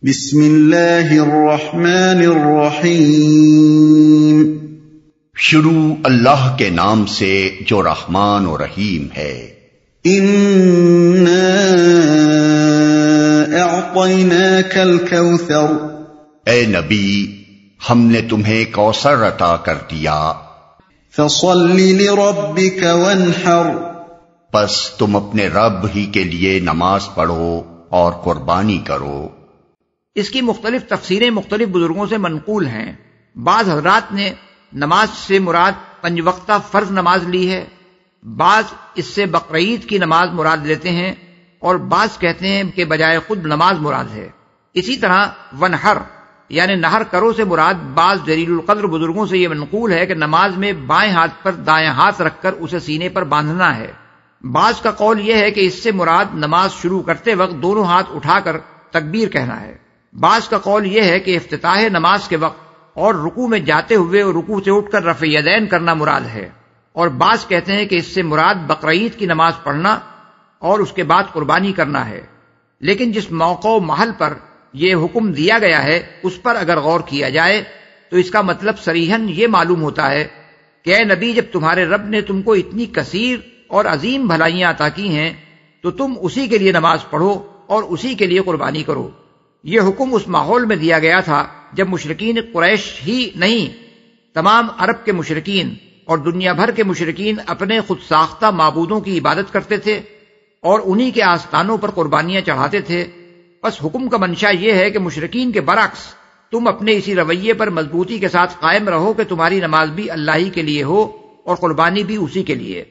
بسم اللہ الرحمن الرحیم۔ شروع اللہ کے نام سے جو رحمان و رحیم ہے۔ اِنَّا أَعْطَيْنَاكَ الْكَوْثَرَ، اے نبی ہم نے تمہیں کوثر عطا کر دیا، فَصَلِّ لِرَبِّكَ وَانْحَرْ، پس تم اپنے رب ہی کے لیے نماز پڑھو اور قربانی کرو۔ اس کی مختلف تفسیریں مختلف بزرگوں سے منقول ہیں۔ بعض حضرات نے نماز سے مراد 5 وقتہ فرض نماز لی ہے، بعض اس سے بقرعید کی نماز مراد لیتے ہیں، اور بعض کہتے ہیں کہ بجائے خود نماز مراد ہے۔ اسی طرح ونحر یعنی نہر کرو سے مراد بعض جلیل القدر بزرگوں سے یہ منقول ہے کہ نماز میں بائیں ہاتھ پر دائیں ہاتھ رکھ کر اسے سینے پر باندھنا ہے۔ بعض کا قول یہ ہے کہ اس سے مراد نماز شروع کرتے وقت دونوں ہاتھ اٹھا کر تکبیر کہنا ہے۔ بعض کا قول یہ ہے کہ افتتاح نماز کے وقت اور رکوع میں جاتے ہوئے رکوع سے اٹھ کر رفع یدین کرنا مراد ہے، اور بعض کہتے ہیں کہ اس سے مراد بقرعید کی نماز پڑھنا اور اس کے بعد قربانی کرنا ہے۔ لیکن جس موقع و محل پر یہ حکم دیا گیا ہے اس پر اگر غور کیا جائے تو اس کا مطلب صریحاً یہ معلوم ہوتا ہے کہ اے نبی، جب تمہارے رب نے تم کو اتنی کثیر اور عظیم بھلائیاں عطا کی ہیں تو تم اسی کے لیے نماز پڑھو اور اسی کے لیے قربانی کرو۔ یہ حکم اس ماحول میں دیا گیا تھا جب مشرکین قریش ہی نہیں، تمام عرب کے مشرکین اور دنیا بھر کے مشرکین اپنے خود ساختہ معبودوں کی عبادت کرتے تھے اور انہی کے آستانوں پر قربانیاں چڑھاتے تھے۔ بس حکم کا منشا یہ ہے کہ مشرکین کے برعکس تم اپنے اسی رویے پر مضبوطی کے ساتھ قائم رہو کہ تمہاری نماز بھی اللہ ہی کے لیے ہو اور قربانی بھی اسی کے لیے،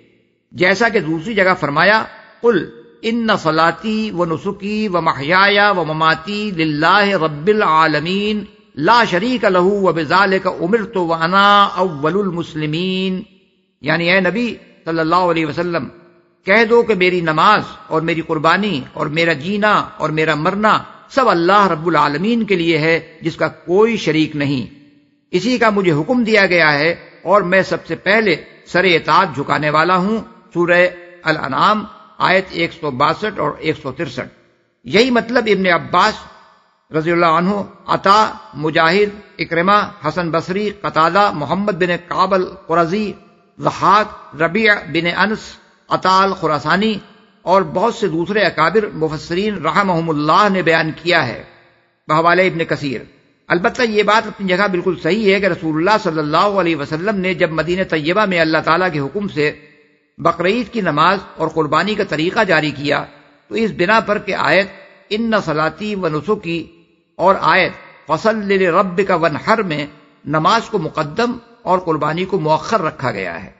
جیسا کہ دوسری جگہ فرمایا قل ان صلاتی و نسکی و محیای و مماتی للہ رب العالمین لا شریک لہ وبذالک امرت وانا اول المسلمین، یعنی اے نبی صلی اللہ علیہ وسلم کہہ دو کہ میری نماز اور میری قربانی اور میرا جینا اور میرا مرنا سب اللہ رب العالمین کے لیے ہے جس کا کوئی شریک نہیں، اسی کا مجھے حکم دیا گیا ہے اور میں سب سے پہلے سر اطاعت جھکانے والا ہوں۔ سورہ الانعام آیت 162 اور 163۔ یہی مطلب ابن عباس رضی اللہ عنہ، عطا، مجاہد، اکرمہ، حسن بصری، قتادہ، محمد بن کعب القرظی، ضحاک، ربیع بن انس، عطا الخراسانی اور بہت سے دوسرے اکابر مفسرین رحمہم اللہ نے بیان کیا ہے بحوالہ ابن کثیر۔ البتہ یہ بات اپنی جگہ بالکل صحیح ہے کہ رسول اللہ صلی اللہ علیہ وسلم نے جب مدینہ طیبہ میں اللہ تعالیٰ کے حکم سے بقرعید کی نماز اور قربانی کا طریقہ جاری کیا تو اس بنا پر کہ آیت ان صلاتی و نسکی اور آیت فصل لربک وانحر میں نماز کو مقدم اور قربانی کو مؤخر رکھا گیا ہے۔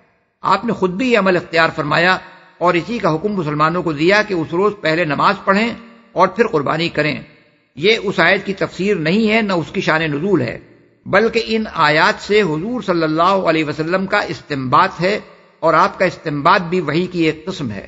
آپ نے خود بھی یہ عمل اختیار فرمایا اور اسی کا حکم مسلمانوں کو دیا کہ اس روز پہلے نماز پڑھیں اور پھر قربانی کریں۔ یہ اس آیت کی تفسیر نہیں ہے، نہ اس کی شان نزول ہے، بلکہ ان آیات سے حضور صلی اللہ علیہ وسلم کا استنباط ہے، اور آپ کا استنباط بھی وحی کی ایک قسم ہے۔